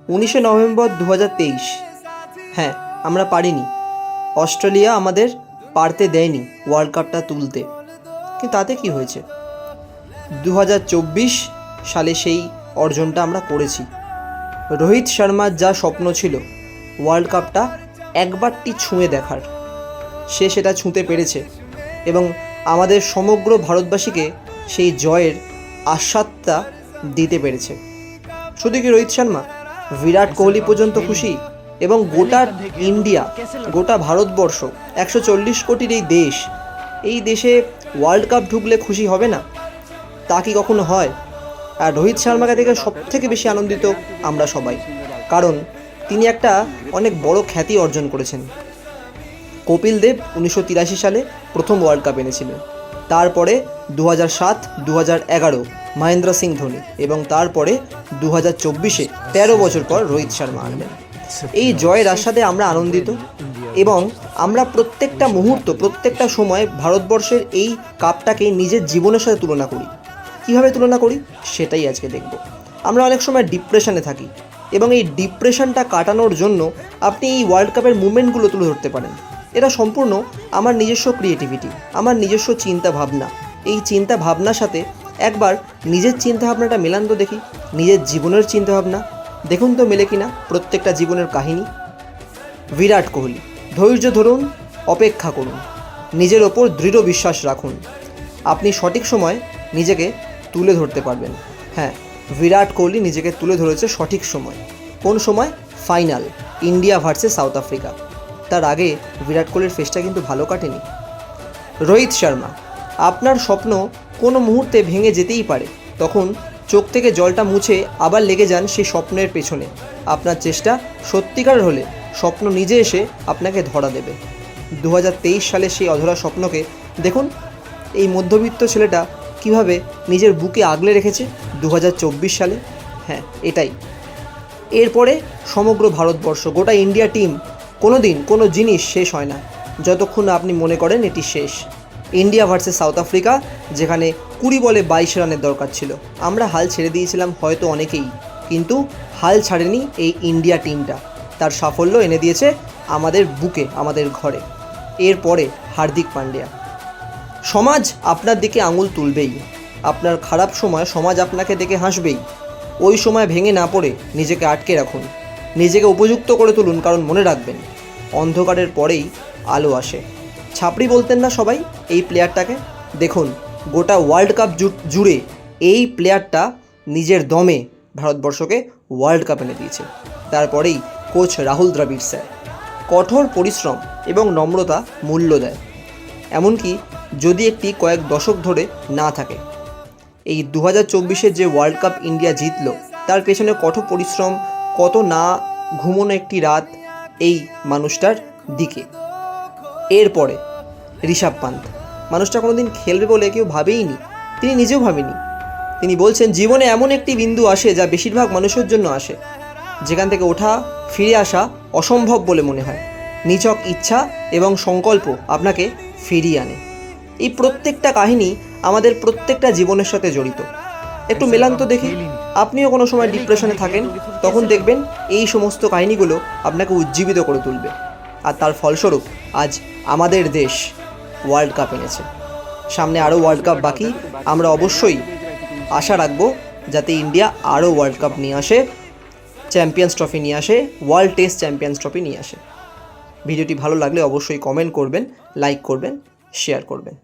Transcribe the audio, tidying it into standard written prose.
19শে November 2023। হ্যাঁ, আমরা পারিনি, অস্ট্রেলিয়া আমাদের পারতে দেয়নি ওয়ার্ল্ড কাপটা তুলতে। কিন্তু তাতে কি হয়েছে, 2024 সালে সেই অর্জনটা আমরা করেছি। রোহিত শর্মার যা স্বপ্ন ছিল ওয়ার্ল্ড কাপটা একবারটি ছুঁয়ে দেখার, সে সেটা ছুঁতে পেরেছে এবং আমাদের সমগ্র ভারতবাসীকে সেই জয়ের আস্বাদটা দিতে পেরেছে। শুধু কি রোহিত শর্মা, বিরাট কোহলি পর্যন্ত খুশি এবং গোটা ইন্ডিয়া, গোটা ভারতবর্ষ, 140 কোটির এই দেশে ওয়ার্ল্ড কাপ ঢুকলে খুশি হবে না? তা কি কখনো হয়? আর রোহিত শর্মাকে দেখে সবথেকে বেশি আনন্দিত আমরা সবাই, কারণ তিনি একটা অনেক বড় খ্যাতি অর্জন করেছেন। কপিল দেব 1983 সালে প্রথম ওয়ার্ল্ড কাপ এনেছিলেন, তারপরে 2007, 2011 মহেন্দ্র সিং ধোনি এবং তারপরে 2024-এ 13 বছর পর রোহিত শর্মা আনলেন। এই জয়ের আস্বাদে আমরা আনন্দিত এবং আমরা প্রত্যেকটা মুহূর্ত, প্রত্যেকটা সময় ভারতবর্ষের এই কাপটাকে নিজের জীবনের সাথে তুলনা করি। কীভাবে তুলনা করি সেটাই আজকে দেখব। আমরা অনেক সময় ডিপ্রেশনে থাকি এবং এই ডিপ্রেশনটা কাটানোর জন্য আপনি এই ওয়ার্ল্ড কাপের মুভমেন্টগুলো তুলে ধরতে পারেন। এটা সম্পূর্ণ আমার নিজস্ব ক্রিয়েটিভিটি, আমার নিজস্ব চিন্তা ভাবনা। এই চিন্তা ভাবনার সাথে একবার নিজের চিন্তা ভাবনাটা মেলান তো দেখি, নিজের জীবনের চিন্তা ভাবনা দেখুন তো মেলে কিনা প্রত্যেকটা জীবনের কাহিনী। বিরাট কোহলি, ধৈর্য ধরুন, অপেক্ষা করুন, নিজের ওপর দৃঢ় বিশ্বাস রাখুন, আপনি সঠিক সময় নিজেকে তুলে ধরতে পারবেন। হ্যাঁ, বিরাট কোহলি নিজেকে তুলে ধরেছে সঠিক সময়। কোন সময়? Final, India versus south Africa. তার আগে বিরাট কোহলির ফেসটা কিন্তু ভালো কাটেনি। রোহিত শর্মা, আপনার স্বপ্ন কোনো মুহূর্তে ভেঙে যেতেই পারে, তখন চোখ থেকে জলটা মুছে আবার লেগে যান সেই স্বপ্নের পেছনে। আপনার চেষ্টা সত্যিকার হলে স্বপ্ন নিজে এসে আপনাকে ধরা দেবে। 2023 সালে সেই অধরা স্বপ্নকে দেখুন, এই মধ্যবিত্ত ছেলেটা কিভাবে নিজের বুকে আগলে রেখেছে 2024 সালে। হ্যাঁ, এটাই। এরপরে সমগ্র ভারতবর্ষ, গোটা ইন্ডিয়া টিম, কোনো দিন কোনো জিনিস শেষ হয় না যতক্ষণ আপনি মনে করেন এটি শেষ। ইন্ডিয়া ভার্সেস সাউথ আফ্রিকা, যেখানে 20 বলে 22 রানের দরকার ছিল, আমরা হাল ছেড়ে দিয়েছিলাম হয়তো অনেকেই, কিন্তু হাল ছাড়েনি এই ইন্ডিয়া টিমটা। তার সাফল্য এনে দিয়েছে আমাদের বুকে, আমাদের ঘরে। এরপরে হার্দিক পান্ডিয়া। সমাজ আপনার দিকে আঙুল তুলবেই, আপনার খারাপ সময় সমাজ আপনাকে দেখে হাসবেই। ওই সময় ভেঙে না পড়ে নিজেকে আটকে রাখুন, নিজেকে উপযুক্ত করে তুলুন, কারণ মনে রাখবেন অন্ধকারের পরেই আলো আসে। ছাপড়ি বলতেন না সবাই এই প্লেয়ারটাকে? দেখুন, গোটা ওয়ার্ল্ড কাপ জুড়ে এই প্লেয়ারটা নিজের দমে ভারতবর্ষকে ওয়ার্ল্ড কাপ এনে দিয়েছে। তারপরেই কোচ রাহুল দ্রাবিড় স্যার কঠোর পরিশ্রম এবং নম্রতা মূল্য দেয়, এমনকি যদি একটি কয়েক দশক ধরে না থাকে। এই 2024-এর যে ওয়ার্ল্ড কাপ ইন্ডিয়া জিতলো, তার পেছনে কঠোর পরিশ্রম, কত না ঘুমোনো একটি রাত এই মানুষটার দিকে। এরপরে ঋষভ পান্ত, মানুষটা কোনো দিন খেলবে বলে কেউ ভাবেইনি, তিনি নিজেও ভাবেনি। তিনি বলছেন, জীবনে এমন একটি বিন্দু আসে যা বেশিরভাগ মানুষের জন্য আসে, যেখান থেকে ওঠা ফিরে আসা অসম্ভব বলে মনে হয়। নিছক ইচ্ছা এবং সংকল্প আপনাকে ফিরিয়ে আনে। এই প্রত্যেকটা কাহিনী আমাদের প্রত্যেকটা জীবনের সাথে জড়িত। একটু মেলান তো দেখি, আপনিও কোনো সময় ডিপ্রেশনে থাকেন, তখন দেখবেন এই সমস্ত কাহিনীগুলো আপনাকে উজ্জীবিত করে তুলবে। আর তার ফলস্বরূপ আজ আমাদের দেশ ওয়ার্ল্ড কাপ এনেছে। সামনে আরও ওয়ার্ল্ড কাপ বাকি। আমরা অবশ্যই আশা রাখব যাতে ইন্ডিয়া আরও ওয়ার্ল্ড কাপ নিয়ে আসে, চ্যাম্পিয়ন্স ট্রফি নিয়ে আসে, ওয়ার্ল্ড টেস্ট চ্যাম্পিয়ন্স ট্রফি নিয়ে আসে। ভিডিওটি ভালো লাগলে অবশ্যই কমেন্ট করবেন, লাইক করবেন, শেয়ার করবেন।